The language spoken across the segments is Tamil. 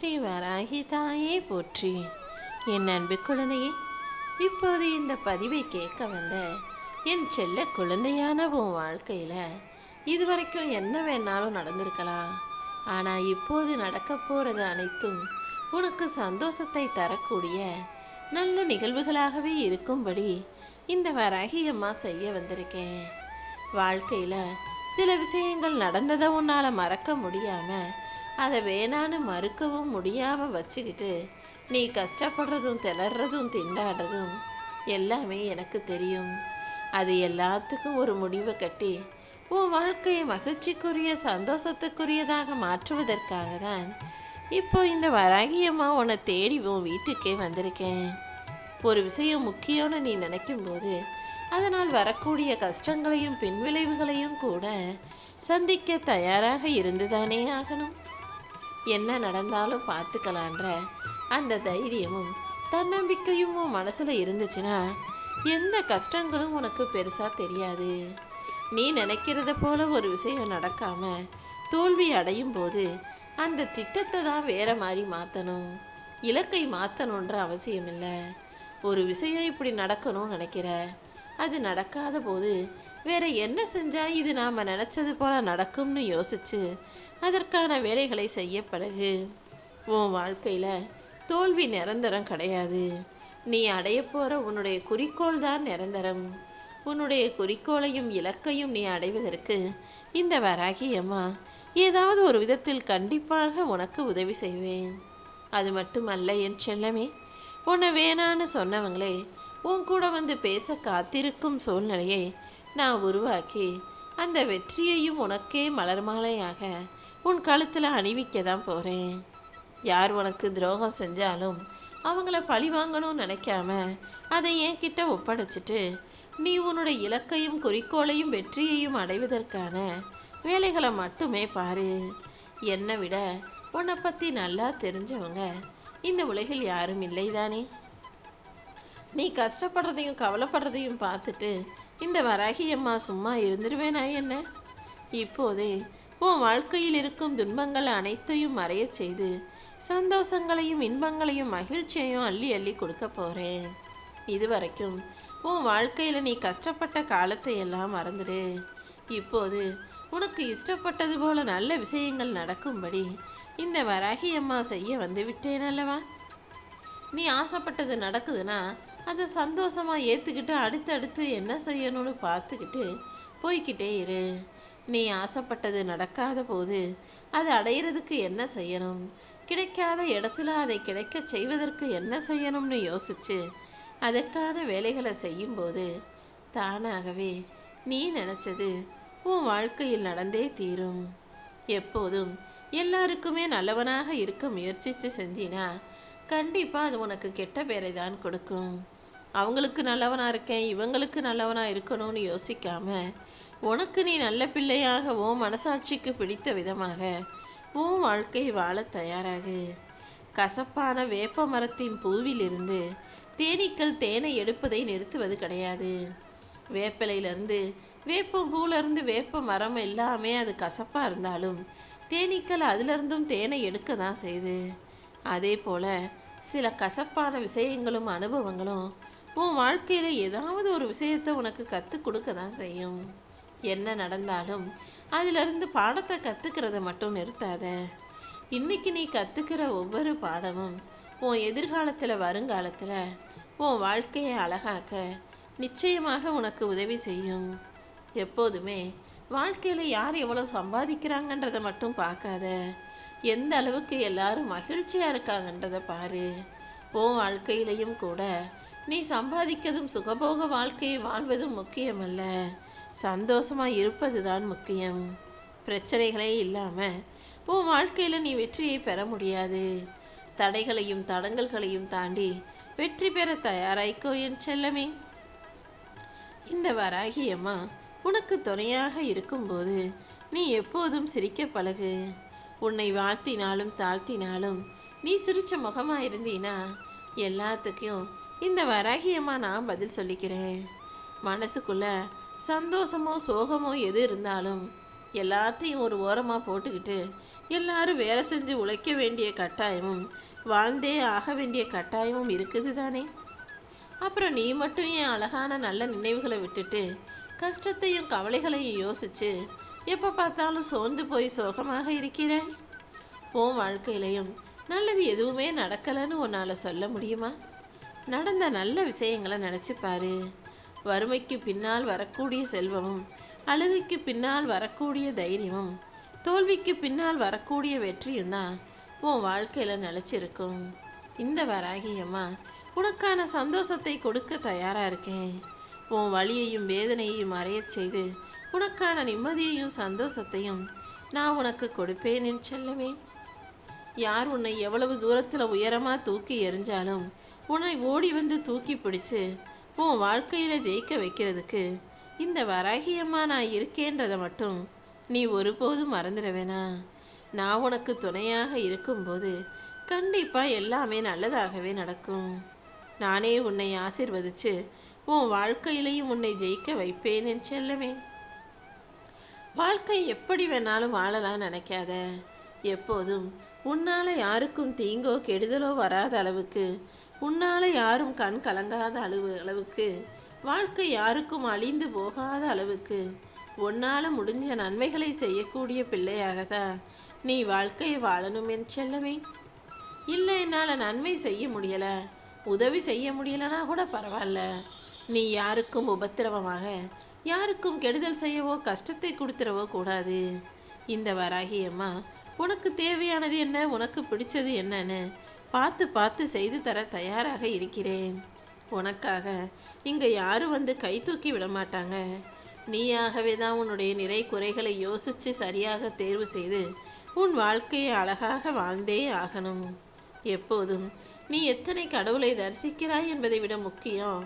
ஸ்ரீ வராகி தாயே போற்றி. என் அன்பு குழந்தையே, இப்போது இந்த பதிவை கேட்க வந்த என் செல்ல குழந்தையான உன் வாழ்க்கையில் இதுவரைக்கும் என்ன வேணாலும் நடந்திருக்கலாம். ஆனால் இப்போது நடக்க போகிறது அனைத்தும் உனக்கு சந்தோஷத்தை தரக்கூடிய நல்ல நிகழ்வுகளாகவே இருக்கும்படி இந்த வராகி அம்மா செய்ய வந்திருக்கேன். வாழ்க்கையில் சில விஷயங்கள் நடந்ததை உன்னால் மறக்க முடியாமல் அதை வேணான்னு மறுக்கவும் முடியாமல் வச்சுக்கிட்டு நீ கஷ்டப்படுறதும் திணறதும் திண்டாடுறதும் எல்லாமே எனக்கு தெரியும். அது எல்லாத்துக்கும் ஒரு முடிவை கட்டி உன் வாழ்க்கையை மகிழ்ச்சிக்குரிய சந்தோஷத்துக்குரியதாக மாற்றுவதற்காக தான் இப்போ இந்த வராகியம்மா உன்னை தேடி உன் வீட்டுக்கே வந்திருக்கேன். ஒரு விஷயம் முக்கியம்னு நீ நினைக்கும் போது அதனால் வரக்கூடிய கஷ்டங்களையும் பின்விளைவுகளையும் கூட சந்திக்க தயாராக இருந்துதானே ஆகணும். என்ன நடந்தாலும் பார்த்துக்கலான்ற அந்த தைரியமும் தன்னம்பிக்கையும் உன் மனசில் இருந்துச்சுன்னா எந்த கஷ்டங்களும் உனக்கு பெருசாக தெரியாது. நீ நினைக்கிறத போல ஒரு விஷயம் நடக்காம தோல்வி அடையும் போது அந்த திட்டத்தை தான் வேற மாதிரி மாற்றணும், இலக்கை மாற்றணுன்ற அவசியம் இல்லை. ஒரு விஷயம் இப்படி நடக்கணும்னு நினைக்கிற, அது நடக்காத போது வேற என்ன செஞ்சா இது நாம நினைச்சது போல நடக்கும்னு யோசிச்சு அதற்கான வேலைகளை செய்ய பழகு. உன் வாழ்க்கையில தோல்வி நிரந்தரம் கிடையாது. நீ அடைய போற உன்னுடைய குறிக்கோள் தான் நிரந்தரம். உன்னுடைய குறிக்கோளையும் இலக்கையும் நீ அடைவதற்கு இந்த வராகி அம்மா ஏதாவது ஒரு விதத்தில் கண்டிப்பாக உனக்கு உதவி செய்வேன். அது மட்டுமல்ல என் செல்லமே, உன்னை வேணான்னு சொன்னவங்களே உன் கூட வந்து பேச காத்திருக்கும் சூழ்நிலையை நான் உருவாக்கி அந்த வெற்றியையும் உனக்கே மலர் மாலையாக உன் கழுத்தில் அணிவிக்க தான் போகிறேன். யார் உனக்கு துரோகம் செஞ்சாலும் அவங்கள பழி வாங்கணும்னு நினைக்காம அதை என்கிட்ட ஒப்படைச்சிட்டு நீ உன்னுடைய இலக்கையும் குறிக்கோளையும் வெற்றியையும் அடைவதற்கான வேலைகளை மட்டுமே பாரு. என்னை விட உன்னை பற்றி நல்லா தெரிஞ்சவங்க இந்த உலகில் யாரும் இல்லைதானே. நீ கஷ்டப்படுறதையும் கவலைப்படுறதையும் பார்த்துட்டு இந்த வராகி அம்மா சும்மா இருந்துருவேனா என்ன? இப்போதே உன் வாழ்க்கையில் இருக்கும் துன்பங்கள் அனைத்தையும் மறைய செய்து சந்தோஷங்களையும் இன்பங்களையும் மகிழ்ச்சியையும் அள்ளி அள்ளி கொடுக்க போறேன். இதுவரைக்கும் உன் வாழ்க்கையில நீ கஷ்டப்பட்ட காலத்தை எல்லாம் மறந்துடு. இப்போது உனக்கு இஷ்டப்பட்டது போல நல்ல விஷயங்கள் நடக்கும்படி இந்த வராகி அம்மா செய்ய வந்து விட்டேன் அல்லவா. நீ ஆசைப்பட்டது நடக்குதுன்னா அதை சந்தோஷமா ஏற்றுக்கிட்டு அடுத்தடுத்து என்ன செய்யணும்னு பார்த்துக்கிட்டு போய்கிட்டே இரு. நீ ஆசைப்பட்டது நடக்காத போது அதை அடையிறதுக்கு என்ன செய்யணும், கிடைக்காத இடத்துல அதை கிடைக்க செய்வதற்கு என்ன செய்யணும்னு யோசிச்சு அதற்கான வேலைகளை செய்யும்போது தானாகவே நீ நினச்சது உன் வாழ்க்கையில் நடந்தே தீரும். எப்போதும் எல்லாருக்குமே நல்லவனாக இருக்க முயற்சிச்சு செஞ்சினா கண்டிப்பாக அது உனக்கு கெட்ட பேரை தான் கொடுக்கும். அவங்களுக்கு நல்லவனாக இருக்கேன் இவங்களுக்கு நல்லவனாக இருக்கணும்னு யோசிக்காம உனக்கு நீ நல்ல பிள்ளையாக உன் மனசாட்சிக்கு பிடித்த விதமாக உன் வாழ்க்கை வாழ தயாராகு. கசப்பான வேப்ப மரத்தின் பூவிலிருந்து தேனீக்கள் தேனை எடுப்பதை நிறுத்துவது கிடையாது. வேப்பிலையிலிருந்து வேப்பம் பூவிலிருந்து வேப்ப மரம் எல்லாமே அது கசப்பாக இருந்தாலும் தேனீக்கள் அதிலிருந்தும் தேனை எடுக்க தான் செய்யுது. அதே போல சில கசப்பான விஷயங்களும் அனுபவங்களும் உன் வாழ்க்கையில ஏதாவது ஒரு விஷயத்தை உனக்கு கற்றுக் கொடுக்க தான் செய்யும். என்ன நடந்தாலும் அதிலிருந்து பாடத்தை கற்றுக்கிறத மட்டும் நிறுத்தாத. இன்னைக்கு நீ கற்றுக்கிற ஒவ்வொரு பாடமும் உன் எதிர்காலத்தில் வருங்காலத்தில் உன் வாழ்க்கையை அழகாக்க நிச்சயமாக உனக்கு உதவி செய்யும். எப்போதுமே வாழ்க்கையில் யார் எவ்வளோ சம்பாதிக்கிறாங்கன்றதை மட்டும் பார்க்காத, எந்த அளவுக்கு எல்லாரும் மகிழ்ச்சியாக இருக்காங்கன்றதை பாரு. உன் வாழ்க்கையிலையும் கூட நீ சம்பாதிக்கதும் சுகபோக வாழ்க்கையை வாழ்வதும் முக்கியமல்ல, சந்தோஷமாக இருப்பது தான் முக்கியம். பிரச்சனைகளே இல்லாமல் உன் வாழ்க்கையில் நீ வெற்றியை பெற முடியாது. தடைகளையும் தடங்கல்களையும் தாண்டி வெற்றி பெற தயாராய்க்கோ என் செல்லமே. இந்த வராகி அம்மா உனக்கு துணையாக இருக்கும்போது நீ எப்போதும் சிரிக்க பழகு. உன்னை வாழ்த்தினாலும் தாழ்த்தினாலும் நீ சிரிச்ச முகமா இருந்தீனா எல்லாத்துக்கும் இந்த வராகி அம்மா நான் பதில் சொல்லிக்கிறேன். மனசுக்குள்ள சந்தோஷமோ சோகமோ எது இருந்தாலும் எல்லாத்தையும் ஒரு ஓரமாக போட்டுக்கிட்டு எல்லாரும் வேலை செஞ்சு உழைக்க வேண்டிய கட்டாயமும் வாழ்ந்தே ஆக வேண்டிய கட்டாயமும் இருக்குது தானே. அப்புறம் நீ மட்டும் என் அழகான நல்ல நினைவுகளை விட்டுட்டு கஷ்டத்தையும் கவலைகளையும் யோசிச்சு எப்போ பார்த்தாலும் சோர்ந்து போய் சோகமாக இருக்கிறேன். உன் வாழ்க்கையிலையும் நல்லது எதுவுமே நடக்கலைன்னு உன்னால் சொல்ல முடியுமா? நடந்த நல்ல விஷயங்களை நினச்சி பாரு. வறுமைக்கு பின்னால் வரக்கூடிய செல்வமும், அழுகைக்கு பின்னால் வரக்கூடிய தைரியமும், தோல்விக்கு பின்னால் வரக்கூடிய வெற்றியும் தான் உன் வாழ்க்கையில் நிலச்சிருக்கும். இந்த வராகி அம்மா உனக்கான சந்தோஷத்தை கொடுக்க தயாராக இருக்கேன். உன் வலியையும் வேதனையையும் மறையச் செய்து உனக்கான நிம்மதியையும் சந்தோஷத்தையும் நான் உனக்கு கொடுப்பேன் என் செல்லமே. யார் உன்னை எவ்வளவு தூரத்தில் உயரமாக தூக்கி எறிஞ்சாலும் உன்னை ஓடி வந்து தூக்கி பிடிச்சு உன் வாழ்க்கையில் ஜெயிக்க வைக்கிறதுக்கு இந்த வராகியம்மா நான் இருக்கேன்றதை மட்டும் நீ ஒருபோதும் மறந்துட வேணா. நான் உனக்கு துணையாக இருக்கும்போது கண்டிப்பாக எல்லாமே நல்லதாகவே நடக்கும். நானே உன்னை ஆசீர்வதிச்சு உன் வாழ்க்கையிலையும் உன்னை ஜெயிக்க வைப்பேன் என் செல்லமே. வாழ்க்கை எப்படி வேணாலும் வாழலாம் நினைக்காத. எப்போதும் உன்னால் யாருக்கும் தீங்கோ கெடுதலோ வராத அளவுக்கு, உன்னால் யாரும் கண் கலங்காத அளவுக்கு, வாழ்க்கை யாருக்கும் அழிந்து போகாத அளவுக்கு உன்னால் முடிஞ்ச நன்மைகளை செய்யக்கூடிய பிள்ளையாகத்தான் நீ வாழ்க்கையை வாழணும் என் செல்லமே. இல்லை என்னால் நன்மை செய்ய முடியலை, உதவி செய்ய முடியலைன்னா கூட பரவாயில்ல, நீ யாருக்கும் உபத்திரவமாக யாருக்கும் கெடுதல் செய்யவோ கஷ்டத்தை கொடுத்துடவோ கூடாது. இந்த வராகி அம்மா உனக்கு தேவையானது என்ன, உனக்கு பிடிச்சது என்னன்னு பார்த்து பார்த்து செய்து தர தயாராக இருக்கிறேன். உனக்காக இங்கே யாரும் வந்து கை தூக்கி விட மாட்டாங்க. நீயாகவே தான் உன்னுடைய நிறை குறைகளை யோசித்து சரியாக தேர்வு செய்து உன் வாழ்க்கையை அழகாக வாழ்ந்தே ஆகணும். எப்போதும் நீ எத்தனை கடவுளை தரிசிக்கிறாய் என்பதை விட முக்கியம்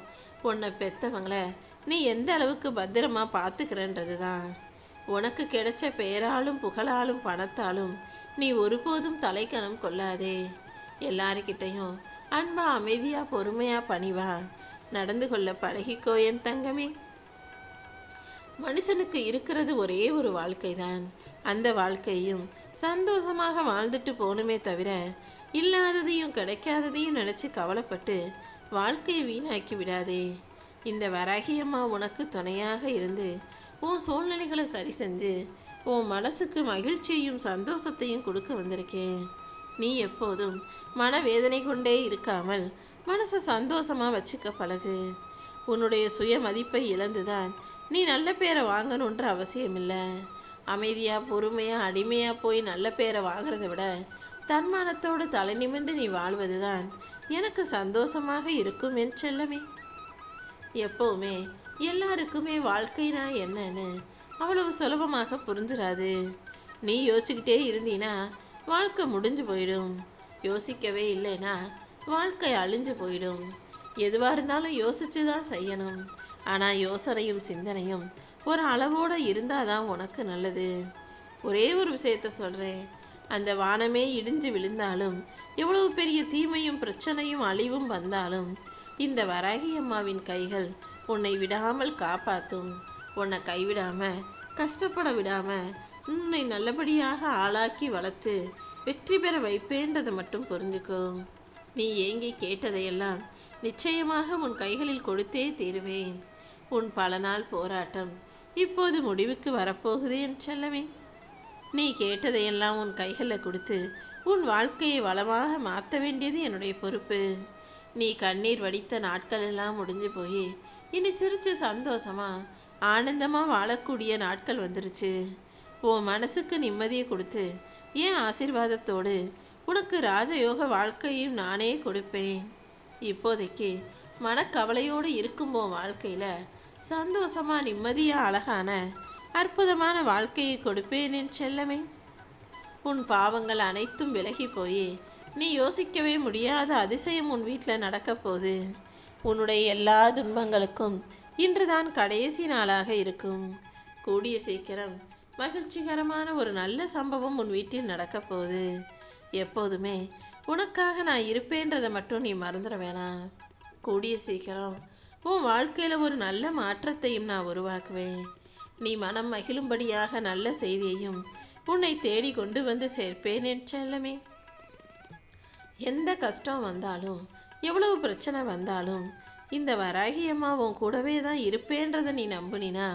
உன்னை பெற்றவங்களை நீ எந்த அளவுக்கு பத்திரமா பார்த்துக்கிறன்றது தான். உனக்கு கிடைச்ச பெயராலும் புகழாலும் பணத்தாலும் நீ ஒருபோதும் தலைக்கணம் கொள்ளாதே. எல்லாருக்கிட்டையும் அன்பா அமைதியா பொறுமையா பணிவா நடந்து கொள்ள பழகிக்கோ என் தங்கமே. மனுஷனுக்கு இருக்கிறது ஒரே ஒரு வாழ்க்கை தான். அந்த வாழ்க்கையும் சந்தோஷமாக வாழ்ந்துட்டு போகணுமே தவிர இல்லாததையும் கிடைக்காததையும் நினைச்சு கவலைப்பட்டு வாழ்க்கையை வீணாக்கி விடாதே. இந்த வராகியம்மா உனக்கு துணையாக இருந்து உன் சூழ்நிலைகளை சரி செஞ்சு உன் மனசுக்கு மகிழ்ச்சியையும் சந்தோஷத்தையும் கொடுக்க வந்திருக்கேன். நீ எப்போதும் மனவேதனை கொண்டே இருக்காமல் மனசை சந்தோஷமா வச்சுக்க பழகு. உன்னுடைய சுய மதிப்பை இழந்துதான் நீ நல்ல பேரை வாங்கணுன்ற அவசியம் இல்லை. அமைதியா பொறுமையா அடிமையா போய் நல்ல பேரை வாங்குறத விட தன்மானத்தோடு தலை நிமிர்ந்து நீ வாழ்வதுதான் எனக்கு சந்தோஷமாக இருக்கும் என் செல்லமே. எப்பவுமே எல்லாருக்குமே வாழ்க்கைனா என்னன்னு அவ்வளவு சுலபமாக புரிஞ்சிடாது. நீ யோசிச்சுக்கிட்டே இருந்தீனா வாழ்க்கை முடிஞ்சு போயிடும். யோசிக்கவே இல்லைன்னா வாழ்க்கை அழிஞ்சு போயிடும். எதுவாக இருந்தாலும் யோசிச்சு தான் செய்யணும். ஆனால் யோசனையும் சிந்தனையும் ஒரு அளவோடு இருந்தால் தான் உனக்கு நல்லது. ஒரே ஒரு விஷயத்த சொல்கிறேன். அந்த வானமே இடிஞ்சு விழுந்தாலும் எவ்வளவு பெரிய தீமையும் பிரச்சனையும் அழிவும் வந்தாலும் இந்த வராகி அம்மாவின் கைகள் உன்னை விடாமல் காப்பாற்றும். உன்னை கைவிடாம கஷ்டப்பட விடாம உன்னை நல்லபடியாக ஆளாக்கி வளர்த்து வெற்றி பெற வைப்பேன்றதை மட்டும் புரிஞ்சுக்கோ. நீ ஏங்கி கேட்டதையெல்லாம் நிச்சயமாக உன் கைகளில் கொடுத்தே தீருவேன். உன் பல நாள் போராட்டம் இப்போது முடிவுக்கு வரப்போகுது என் செல்லமே. நீ கேட்டதையெல்லாம் உன் கைகளில் கொடுத்து உன் வாழ்க்கையை வளமாக மாற்ற வேண்டியது என்னுடைய பொறுப்பு. நீ கண்ணீர் வடித்த நாட்கள் எல்லாம் முடிஞ்சு போய் இனி சிரிச்சு சந்தோஷமா ஆனந்தமா வாழக்கூடிய நாட்கள் வந்துருச்சு. உன் மனசுக்கு நிம்மதியை கொடுத்து என் ஆசீர்வாதத்தோடு உனக்கு ராஜயோக வாழ்க்கையும் நானே கொடுப்பேன். இப்போதைக்கு மனக்கவலையோடு இருக்கும் உன் வாழ்க்கையில சந்தோஷமா நிம்மதியா அழகான அற்புதமான வாழ்க்கையை கொடுப்பேன் என் செல்லமே. உன் பாவங்கள் அனைத்தும் விலகி போய் நீ யோசிக்கவே முடியாத அதிசயம் உன் வீட்டில் நடக்க போகுது. உன்னுடைய எல்லா துன்பங்களுக்கும் இன்றுதான் கடைசி நாளாக இருக்கும். கூடிய சீக்கிரம் மகிழ்ச்சிகரமான ஒரு நல்ல சம்பவம் உன் வீட்டில் நடக்க போகுது. எப்போதுமே உனக்காக நான் இருப்பேன்றதை மட்டும் நீ மறந்துட வேணாம். கூடிய சீக்கிரம் உன் வாழ்க்கையில் ஒரு நல்ல மாற்றத்தையும் நான் உருவாக்குவேன். நீ மனம் மகிழும்படியாக நல்ல செய்தியையும் உன்னை தேடி கொண்டு வந்து சேர்ப்பேன் என் செல்லமே. எந்த கஷ்டம் வந்தாலும், எவ்வளவு பிரச்சனை வந்தாலும், இந்த வராகி அம்மா உன் கூடவே தான் இருப்பேன்றதை நீ நம்புனினா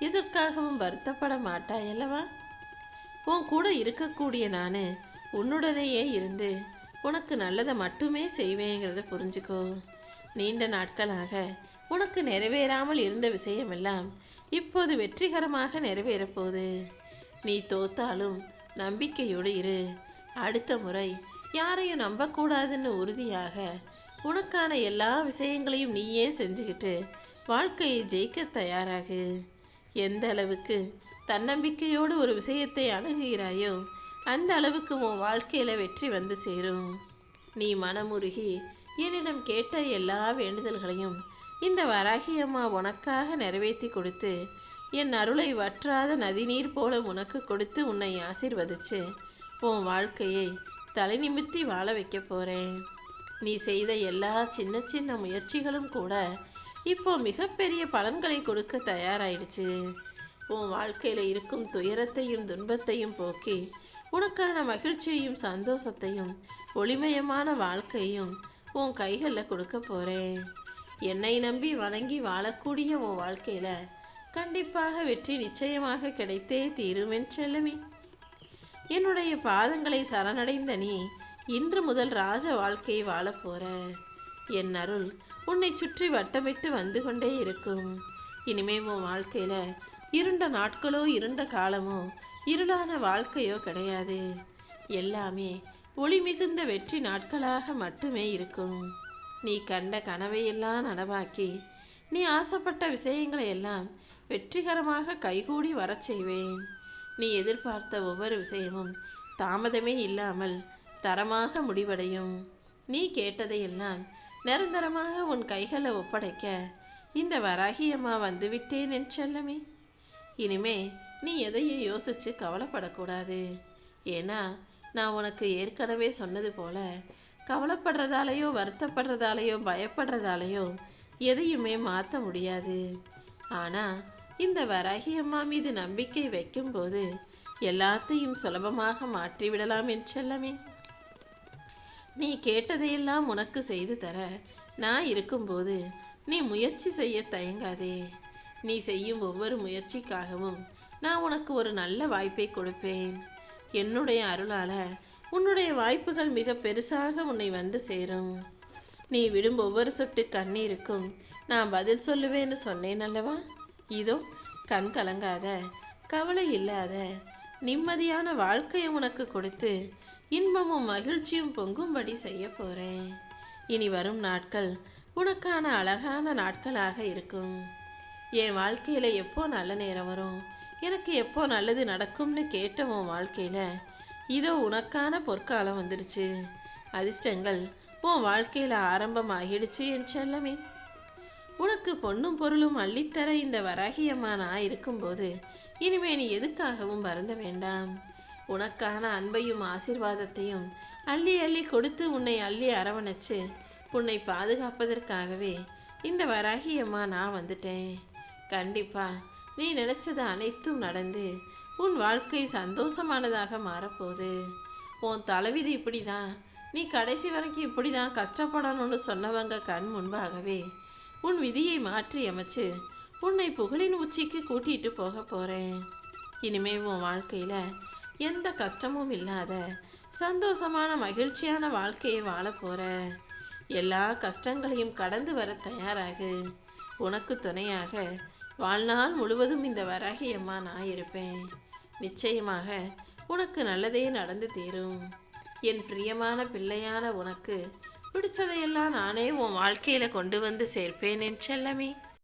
எதற்காகவும் வருத்தப்பட மாட்டாய் அல்லவா? உன் கூட இருக்கக்கூடிய நான் உன்னுடனேயே இருந்து உனக்கு நல்லதை மட்டுமே செய்வேங்கிறத புரிஞ்சுக்கோ. நீண்ட நாட்களாக உனக்கு நிறைவேறாமல் இருந்த விஷயமெல்லாம் இப்போது வெற்றிகரமாக நிறைவேறப் போகுது. நீ தோத்தாலும் நம்பிக்கையோடு இரு. அடுத்த முறை யாரையும் நம்பக்கூடாதுன்னு உறுதியாக உனக்கான எல்லா விஷயங்களையும் நீயே செஞ்சுக்கிட்டு வாழ்க்கையை ஜெயிக்க தயாராகு. எந்த அளவுக்கு தன்னம்பிக்கையோடு ஒரு விஷயத்தை அணுகுகிறாயோ அந்த அளவுக்கு உன் வாழ்க்கையில வெற்றி வந்து சேரும். நீ மனமுருகி என்னிடம் கேட்ட எல்லா வேண்டுதல்களையும் இந்த வராகி அம்மா உனக்காக நிறைவேற்றி கொடுத்து என் அருளை வற்றாத நதிநீர் போல உனக்கு கொடுத்து உன்னை ஆசீர்வதிச்சு உன் வாழ்க்கையை தலை நிமிர்த்தி வாழ வைக்க போறேன். நீ செய்த எல்லா சின்ன சின்ன முயற்சிகளும் கூட இப்போ மிகப்பெரிய பலன்களை கொடுக்க தயாராயிடுச்சு. உன் வாழ்க்கையில இருக்கும் துயரத்தையும் துன்பத்தையும் போக்கி உனக்கான மகிழ்ச்சியையும் சந்தோஷத்தையும் ஒளிமயமான வாழ்க்கையும் உன் கைகளில் கொடுக்க போறேன். என்னை நம்பி வணங்கி வாழக்கூடிய உன் வாழ்க்கையில கண்டிப்பாக வெற்றி நிச்சயமாக கிடைத்தே தீரும் என் செல்லமே. என்னுடைய பாதங்களை சரணடைந்த நீ இன்று முதல் ராஜ வாழ்க்கையை வாழ போற. என் அருள் உன்னை சுற்றி வட்டமிட்டு வந்து கொண்டே இருக்கும். இனிமே உன் வாழ்க்கையில இருண்ட நாட்களோ இருண்ட காலமோ இருளான வாழ்க்கையோ கிடையாது. எல்லாமே ஒளி மிகுந்த வெற்றி நாட்களாக மட்டுமே இருக்கும். நீ கண்ட கனவையெல்லாம் நனவாக்கி நீ ஆசைப்பட்ட விஷயங்களை எல்லாம் வெற்றிகரமாக கைகூடி வரச் செய்வேன். நீ எதிர்பார்த்த ஒவ்வொரு விஷயமும் தாமதமே இல்லாமல் தரமாக முடிவடையும். நீ கேட்டதையெல்லாம் நிரந்தரமாக உன் கைகளை ஒப்படைக்க இந்த வராகி அம்மா வந்து விட்டேன் என் செல்லமே. இனிமே நீ எதையும் யோசிச்சு கவலைப்படக்கூடாது. ஏன்னா நான் உனக்கு ஏற்கனவே சொன்னது போல கவலைப்படுறதாலேயோ வருத்தப்படுறதாலேயோ பயப்படுறதாலேயோ எதையுமே மாற்ற முடியாது. ஆனா இந்த வராகி அம்மா மீது நம்பிக்கை வைக்கும்போது எல்லாத்தையும் சுலபமாக மாற்றிவிடலாம் என் செல்லமே. நீ கேட்டதையெல்லாம் உனக்கு செய்து தர நான் இருக்கும்போது நீ முயற்சி செய்ய தயங்காதே. நீ செய்யும் ஒவ்வொரு முயற்சிக்காகவும் நான் உனக்கு ஒரு நல்ல வாய்ப்பை கொடுப்பேன். என்னுடைய அருளால உன்னுடைய வாய்ப்புகள் மிக பெருசாக உன்னை வந்து சேரும். நீ விடும் ஒவ்வொரு சொட்டு கண்ணீருக்கும் நான் பதில் சொல்லுவேன்னு சொன்னேன் அல்லவா? இதோ கண் கலங்காத, கவலை இல்லாத நிம்மதியான வாழ்க்கையை உனக்கு கொடுத்து இன்பமும் மகிழ்ச்சியும் பொங்கும்படி செய்ய போறேன். இனி வரும் நாட்கள் உனக்கான அழகான நாட்களாக இருக்கும். என் வாழ்க்கையில எப்போ நல்ல நேரம் வரும், எனக்கு எப்போ நல்லது நடக்கும்னு கேட்ட உன் வாழ்க்கையில இதோ உனக்கான பொற்காலம் வந்துடுச்சு. அதிர்ஷ்டங்கள் உன் வாழ்க்கையில ஆரம்பமாகிடுச்சு என் செல்லமே. உனக்கு பொன்னும் பொருளும் அள்ளித்தர இந்த வராகி அம்மா நான் இருக்கும்போது இனிமே நீ எதுக்காகவும் வருந்த வேண்டாம். உனக்கான அன்பையும் ஆசீர்வாதத்தையும் அள்ளி அள்ளி கொடுத்து உன்னை அள்ளி அரவணைச்சு உன்னை பாதுகாப்பதற்காகவே இந்த வராகி அம்மா நான் வந்துட்டேன். கண்டிப்பா நீ நினைச்சது அனைத்தும் நடந்து உன் வாழ்க்கை சந்தோஷமானதாக மாறப்போகுது. உன் தலைவிதி இப்படிதான், நீ கடைசி வரைக்கும் இப்படிதான் கஷ்டப்படணும்னு சொன்னவங்க கண் முன்பாகவே உன் விதியை மாற்றி அமைச்சு உன்னை புகழின் உச்சிக்கு கூட்டிட்டு போக போறேன். இனிமே உன் வாழ்க்கையில எந்த கஷ்டமும் இல்லாத சந்தோஷமான மகிழ்ச்சியான வாழ்க்கையை வாழ போற. எல்லா கஷ்டங்களையும் கடந்து வர தயாராகு. உனக்கு துணையாக வாழ்நாள் முழுவதும் இந்த வராகி அம்மா நான் இருப்பேன். நிச்சயமாக உனக்கு நல்லதே நடந்து தீரும். என் பிரியமான பிள்ளையான உனக்கு பிடிச்சதையெல்லாம் நானே உன் வாழ்க்கையில கொண்டு வந்து சேர்ப்பேன் என் செல்லமே.